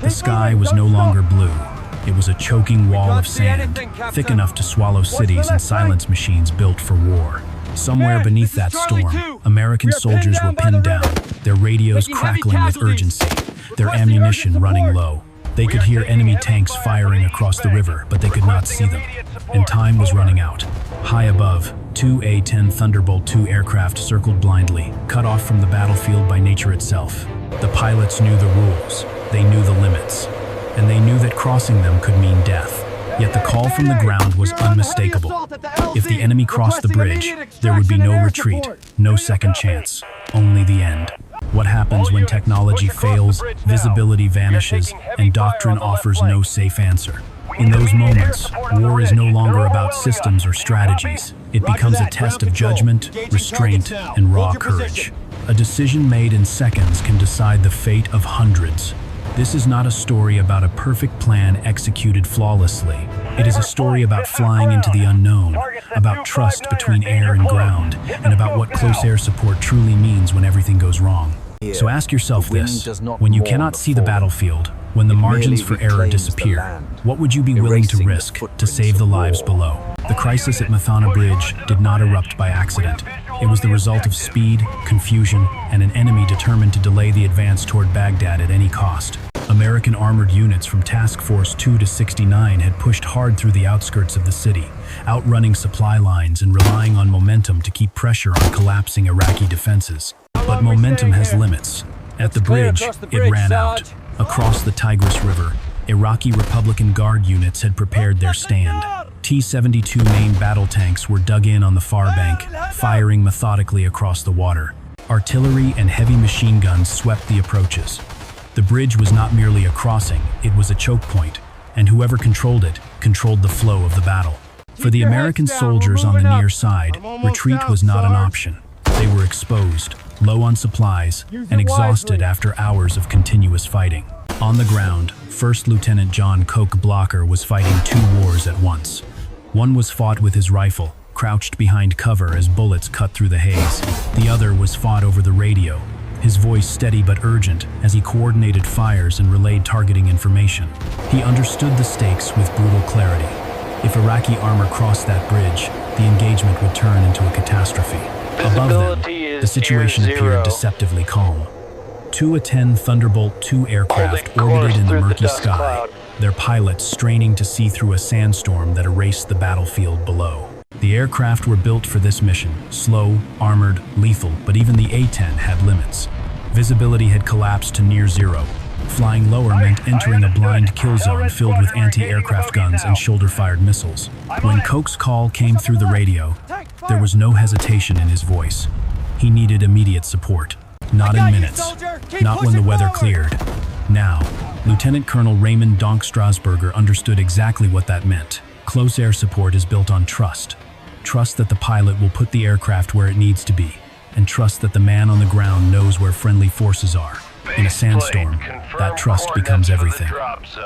The sky was no longer blue. It was a choking wall of sand, thick enough to swallow cities and silence machines built for war. Somewhere beneath that storm, American soldiers were pinned down, their radios crackling with urgency, their ammunition running low. They could hear enemy tanks firing across the river, but they could not see them. And time was running out. High above, two A-10 Thunderbolt II aircraft circled blindly, cut off from the battlefield by nature itself. The pilots knew the rules, they knew the limits, and they knew that crossing them could mean death. Yet the call from the ground was unmistakable. If the enemy crossed the bridge, there would be no retreat, no second chance, only the end. What happens when technology fails, visibility vanishes, and doctrine offers no safe answer? In those moments, war is no longer about systems or strategies. It becomes a test of judgment, restraint, and raw courage. A decision made in seconds can decide the fate of hundreds. This is not a story about a perfect plan executed flawlessly. It is a story about flying into the unknown, about trust between air and ground, and about what close air support truly means when everything goes wrong. So ask yourself this: when you cannot see the battlefield, when the margins for error disappear, what would you be willing to risk to save the lives below? The crisis at Muthanna Bridge did not erupt by accident. It was the result of speed, confusion, and an enemy determined to delay the advance toward Baghdad at any cost. American armored units from Task Force 2 to 69 had pushed hard through the outskirts of the city, outrunning supply lines and relying on momentum to keep pressure on collapsing Iraqi defenses. But momentum has limits. At the bridge, it ran out. Across the Tigris River, Iraqi Republican Guard units had prepared their stand. T-72 main battle tanks were dug in on the far bank, firing methodically across the water. Artillery and heavy machine guns swept the approaches. The bridge was not merely a crossing, it was a choke point, and whoever controlled it controlled the flow of the battle. For the American soldiers on the near side, retreat was not an option. They were exposed, low on supplies, and exhausted after hours of continuous fighting. On the ground, First Lieutenant John Coke Blocher was fighting two wars at once. One was fought with his rifle, crouched behind cover as bullets cut through the haze. The other was fought over the radio, his voice steady but urgent as he coordinated fires and relayed targeting information. He understood the stakes with brutal clarity. If Iraqi armor crossed that bridge, the engagement would turn into a catastrophe. Above them, the situation appeared deceptively calm. Two A-10 Thunderbolt II aircraft orbited in the murky sky, their pilots straining to see through a sandstorm that erased the battlefield below. The aircraft were built for this mission, slow, armored, lethal, but even the A-10 had limits. Visibility had collapsed to near zero. Flying lower meant entering a blind kill zone filled with anti-aircraft guns and shoulder-fired missiles. When Coke's call came through the radio, there was no hesitation in his voice. He needed immediate support. Not in minutes. Not when the weather cleared. Now, Lieutenant Colonel Raymond Donk Strasburger understood exactly what that meant. Close air support is built on trust. Trust that the pilot will put the aircraft where it needs to be, and trust that the man on the ground knows where friendly forces are. In a sandstorm, that trust becomes everything.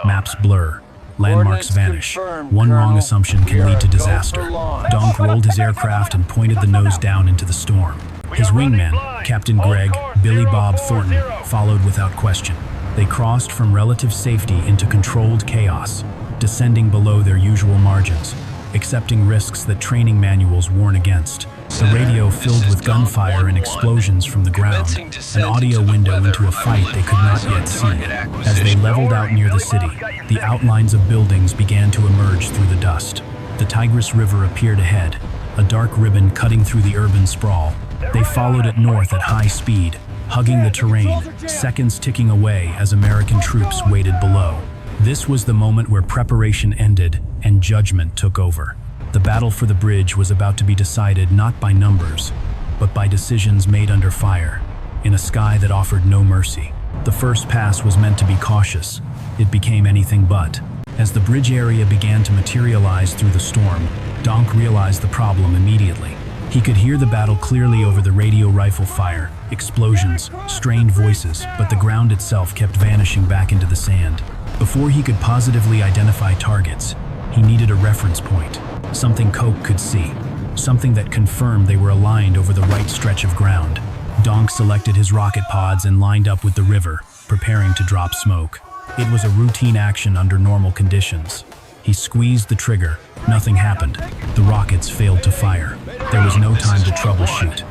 Maps blur, landmarks vanish. One wrong assumption can lead to disaster. Donk rolled his aircraft and pointed the nose down into the storm. His wingman, Captain Greg, Billy Bob Thornton, followed without question. They crossed from relative safety into controlled chaos, descending below their usual margins, accepting risks that training manuals warn against. The radio filled with gunfire and explosions from the ground, an audio window into a fight they could not yet see. As they leveled out near the city, the outlines of buildings began to emerge through the dust. The Tigris River appeared ahead, a dark ribbon cutting through the urban sprawl. They followed it north at high speed, hugging the terrain, seconds ticking away as American troops waited below. This was the moment where preparation ended and judgment took over. The battle for the bridge was about to be decided not by numbers, but by decisions made under fire, in a sky that offered no mercy. The first pass was meant to be cautious. It became anything but. As the bridge area began to materialize through the storm, Donk realized the problem immediately. He could hear the battle clearly over the radio rifle fire, explosions, strained voices, but the ground itself kept vanishing back into the sand. Before he could positively identify targets, he needed a reference point, something Coke could see, something that confirmed they were aligned over the right stretch of ground. Donk selected his rocket pods and lined up with the river, preparing to drop smoke. It was a routine action under normal conditions. He squeezed the trigger. Nothing happened. The rockets failed to fire. There was no time to troubleshoot.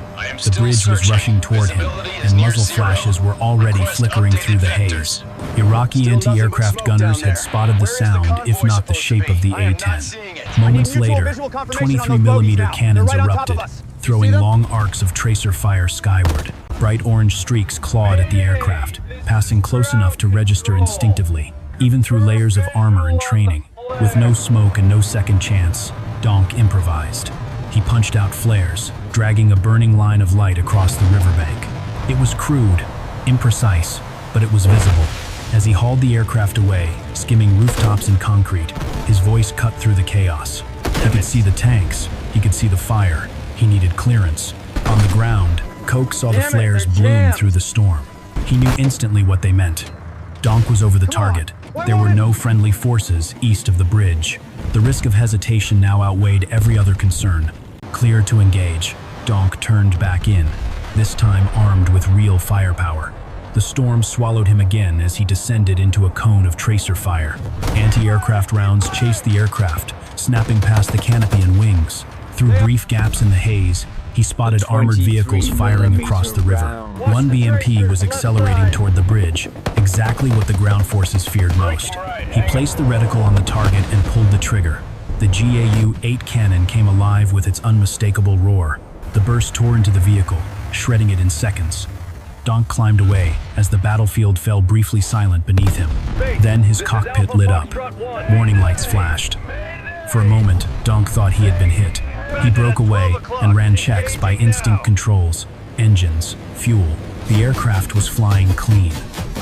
The bridge was rushing toward him, and muzzle flashes were already flickering through the haze. Iraqi anti-aircraft gunners had spotted the sound, if not the shape of the A-10. Moments later, 23mm cannons erupted, throwing long arcs of tracer fire skyward. Bright orange streaks clawed at the aircraft, passing close enough to register instinctively, even through layers of armor and training. With no smoke and no second chance, Donk improvised. He punched out flares, dragging a burning line of light across the riverbank. It was crude, imprecise, but it was visible. As he hauled the aircraft away, skimming rooftops and concrete, his voice cut through the chaos. He could see the tanks, he could see the fire. He needed clearance. On the ground, Coke saw the flares bloom through the storm. He knew instantly what they meant. Donk was over the target. There were no friendly forces east of the bridge. The risk of hesitation now outweighed every other concern. Clear to engage, Donk turned back in, this time armed with real firepower. The storm swallowed him again as he descended into a cone of tracer fire. Anti-aircraft rounds chased the aircraft, snapping past the canopy and wings. Through brief gaps in the haze, he spotted armored vehicles firing across the river. One BMP was accelerating toward the bridge, exactly what the ground forces feared most. He placed the reticle on the target and pulled the trigger. The GAU-8 cannon came alive with its unmistakable roar. The burst tore into the vehicle, shredding it in seconds. Donk climbed away as the battlefield fell briefly silent beneath him. Then his cockpit lit up. Warning lights flashed. For a moment, Donk thought he had been hit. He broke away and ran checks by instinct controls, engines, fuel. The aircraft was flying clean,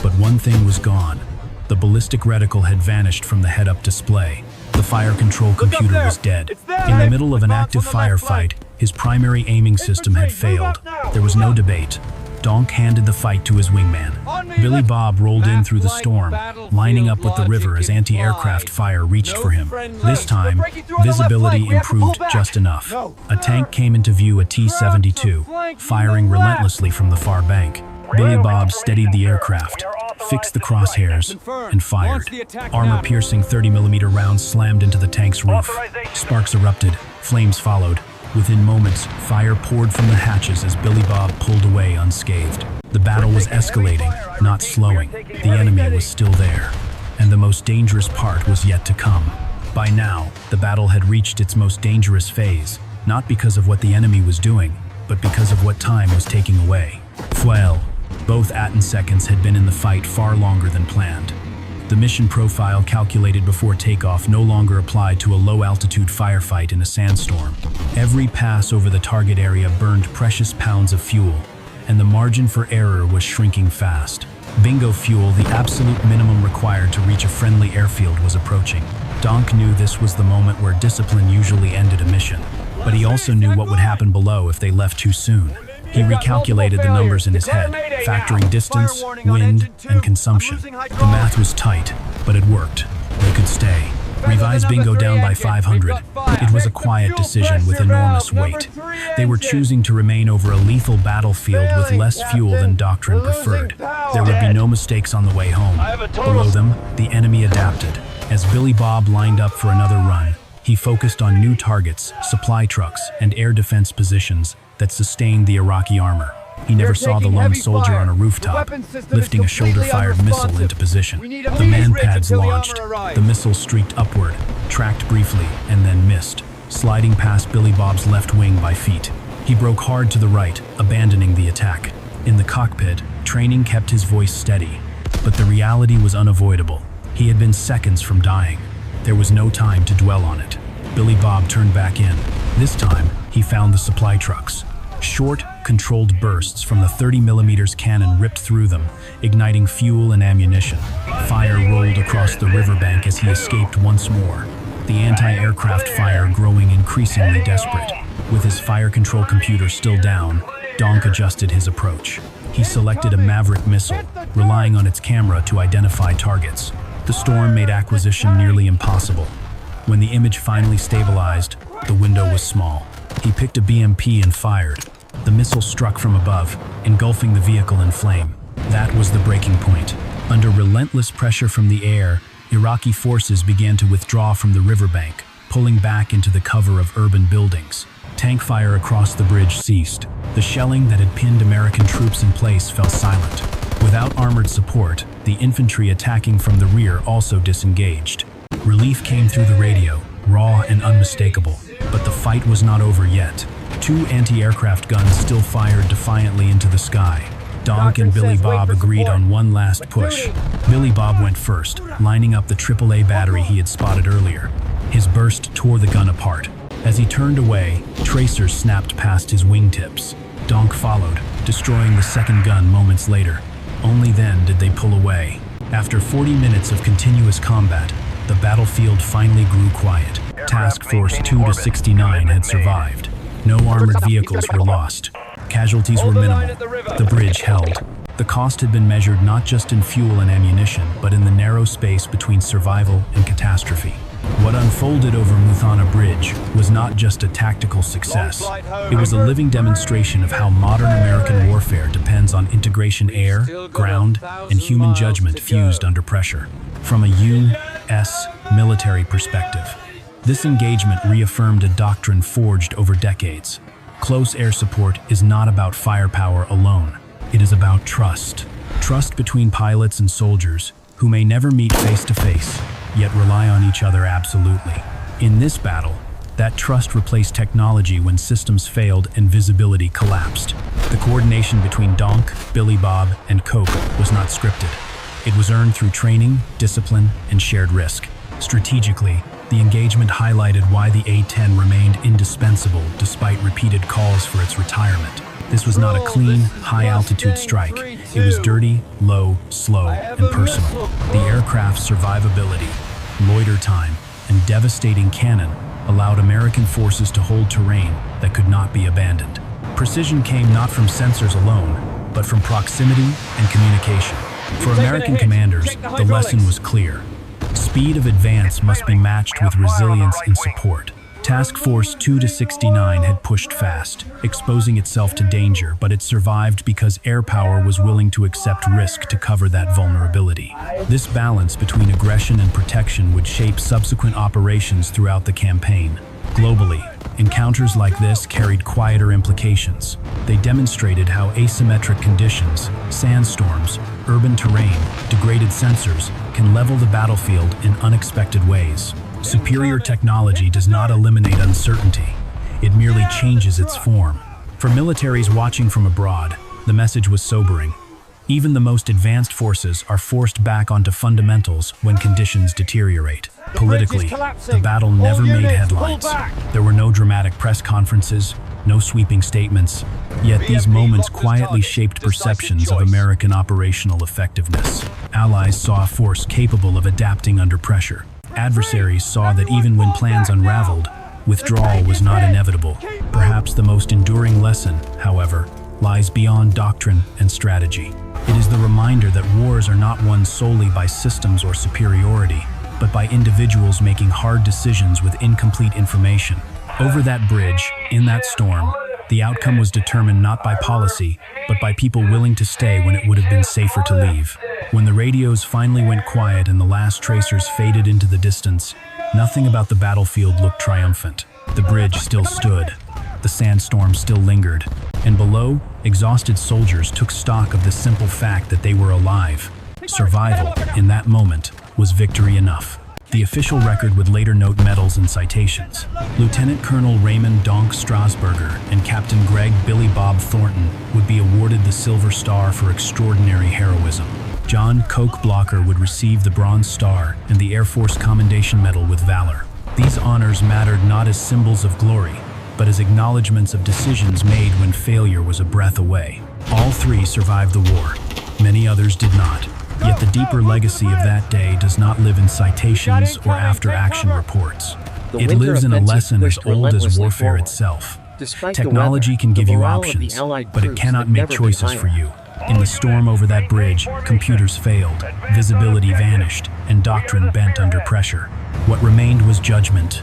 but one thing was gone. The ballistic reticle had vanished from the head-up display. The fire control computer was dead. In the middle of an active firefight, his primary aiming system had failed. There was no debate. Donk handed the fight to his wingman. Billy Bob rolled in through the storm, lining up with the river as anti-aircraft fire reached for him. This time, visibility improved just enough. A tank came into view at T-72, firing relentlessly from the far bank. Billy Bob steadied the aircraft, fixed the crosshairs, and fired. Armor-piercing 30mm rounds slammed into the tank's roof. Sparks erupted, flames followed. Within moments, fire poured from the hatches as Billy Bob pulled away unscathed. The battle was escalating, not slowing. The enemy was still there, and the most dangerous part was yet to come. By now, the battle had reached its most dangerous phase, not because of what the enemy was doing, but because of what time was taking away. Well, both A-10 seconds had been in the fight far longer than planned. The mission profile calculated before takeoff no longer applied to a low-altitude firefight in a sandstorm. Every pass over the target area burned precious pounds of fuel, and the margin for error was shrinking fast. Bingo fuel, the absolute minimum required to reach a friendly airfield, was approaching. Donk knew this was the moment where discipline usually ended a mission, but he also knew what would happen below if they left too soon. He recalculated the numbers in his head, factoring distance, wind, and consumption. The math was tight, but it worked. They could stay. Revise bingo down by 500. It was a quiet decision with enormous weight. They were choosing to remain over a lethal battlefield with less fuel than doctrine preferred. There would be no mistakes on the way home. Below them, the enemy adapted. As Billy Bob lined up for another run, he focused on new targets, supply trucks, and air defense positions that sustained the Iraqi armor. He never saw the lone soldier on a rooftop, lifting a shoulder-fired missile into position. The man-pads launched. The missile streaked upward, tracked briefly, and then missed, sliding past Billy Bob's left wing by feet. He broke hard to the right, abandoning the attack. In the cockpit, training kept his voice steady, but the reality was unavoidable. He had been seconds from dying. There was no time to dwell on it. Billy Bob turned back in. This time, he found the supply trucks. Short, controlled bursts from the 30mm cannon ripped through them, igniting fuel and ammunition. Fire rolled across the riverbank as he escaped once more, the anti-aircraft fire growing increasingly desperate. With his fire control computer still down, Donk adjusted his approach. He selected a Maverick missile, relying on its camera to identify targets. The storm made acquisition nearly impossible. When the image finally stabilized, the window was small. He picked a BMP and fired. The missile struck from above, engulfing the vehicle in flame. That was the breaking point. Under relentless pressure from the air, Iraqi forces began to withdraw from the riverbank, pulling back into the cover of urban buildings. Tank fire across the bridge ceased. The shelling that had pinned American troops in place fell silent. Without armored support, the infantry attacking from the rear also disengaged. Relief came through the radio, raw and unmistakable. But the fight was not over yet. 2 anti-aircraft guns still fired defiantly into the sky. Donk and Billy Bob agreed on one last push. Billy Bob went first, lining up the AAA battery he had spotted earlier. His burst tore the gun apart. As he turned away, tracers snapped past his wingtips. Donk followed, destroying the second gun moments later. Only then did they pull away. After 40 minutes of continuous combat, the battlefield finally grew quiet. Task Force 2-69 had survived. No armored vehicles were lost. Casualties were minimal. The bridge held. The cost had been measured not just in fuel and ammunition, but in the narrow space between survival and catastrophe. What unfolded over Muthanna Bridge was not just a tactical success. It was a living demonstration of how modern American warfare depends on integration air, ground, and human judgment fused under pressure. From a U.S. military perspective, this engagement reaffirmed a doctrine forged over decades. Close air support is not about firepower alone. It is about trust. Trust between pilots and soldiers, who may never meet face-to-face, yet rely on each other absolutely. In this battle, that trust replaced technology when systems failed and visibility collapsed. The coordination between Donk, Billy Bob, and Coke was not scripted. It was earned through training, discipline, and shared risk. Strategically, the engagement highlighted why the A-10 remained indispensable despite repeated calls for its retirement. This was not a clean, high-altitude strike. It was dirty, low, slow, and personal. The aircraft's survivability, loiter time, and devastating cannon allowed American forces to hold terrain that could not be abandoned. Precision came not from sensors alone, but from proximity and communication. For American commanders, the lesson was clear. Speed of advance must be matched with resilience in support. Task Force 2-69 had pushed fast, exposing itself to danger, but it survived because air power was willing to accept risk to cover that vulnerability. This balance between aggression and protection would shape subsequent operations throughout the campaign. Globally, encounters like this carried quieter implications. They demonstrated how asymmetric conditions, sandstorms, urban terrain, degraded sensors, can level the battlefield in unexpected ways. Superior technology does not eliminate uncertainty. It merely changes its form. For militaries watching from abroad, the message was sobering. Even the most advanced forces are forced back onto fundamentals when conditions deteriorate. Politically, the battle never made headlines. There were no dramatic press conferences, no sweeping statements, yet these moments quietly shaped perceptions of American operational effectiveness. Allies saw a force capable of adapting under pressure. Adversaries saw that even when plans unraveled, withdrawal was not inevitable. Perhaps the most enduring lesson, however, lies beyond doctrine and strategy. It is the reminder that wars are not won solely by systems or superiority, but by individuals making hard decisions with incomplete information. Over that bridge, in that storm, the outcome was determined not by policy, but by people willing to stay when it would have been safer to leave. When the radios finally went quiet and the last tracers faded into the distance, nothing about the battlefield looked triumphant. The bridge still stood. The sandstorm still lingered. And below, exhausted soldiers took stock of the simple fact that they were alive. Survival, in that moment, was victory enough. The official record would later note medals and citations. Lieutenant Colonel Raymond Donk Strasburger and Captain Greg Billy Bob Thornton would be awarded the Silver Star for extraordinary heroism. John Coke Blocher would receive the Bronze Star and the Air Force Commendation Medal with Valor. These honors mattered not as symbols of glory, but as acknowledgments of decisions made when failure was a breath away. All three survived the war. Many others did not. Yet the deeper legacy of that day does not live in citations or after-action reports. It lives in a lesson as old as warfare itself. Technology can give you options, but it cannot make choices for you. In the storm over that bridge, computers failed, visibility vanished, and doctrine bent under pressure. What remained was judgment,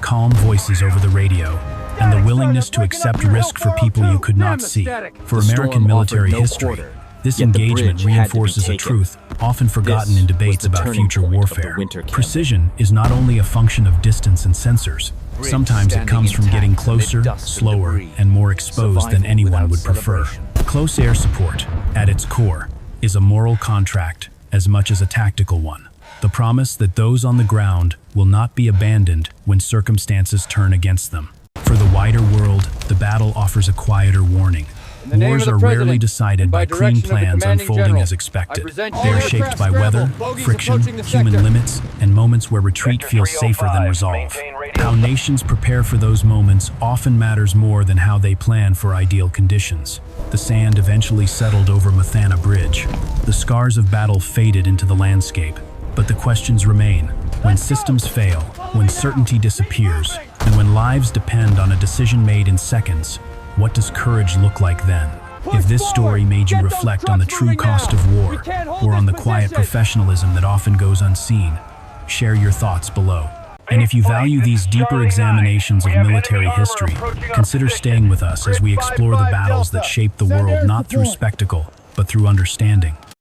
calm voices over the radio, and the willingness to accept risk for people you could not see. For American military history, this engagement reinforces a truth: often forgotten in debates about future warfare. Precision is not only a function of distance and sensors. Sometimes it comes from getting closer, slower, and more exposed than anyone would prefer. Close air support, at its core, is a moral contract as much as a tactical one. The promise that those on the ground will not be abandoned when circumstances turn against them. For the wider world, the battle offers a quieter warning. Wars are rarely decided by clean plans unfolding as expected. They are shaped by weather, friction, human limits, and moments where retreat feels safer than resolve. How nations prepare for those moments often matters more than how they plan for ideal conditions. The sand eventually settled over Muthanna Bridge. The scars of battle faded into the landscape. But the questions remain. When systems fail, when certainty disappears, and when lives depend on a decision made in seconds, what does courage look like then? If this story made you reflect on the true cost of war, or on the quiet professionalism that often goes unseen, share your thoughts below. And if you value these deeper examinations of military history, consider staying with us as we explore the battles that shape the world not through spectacle, but through understanding.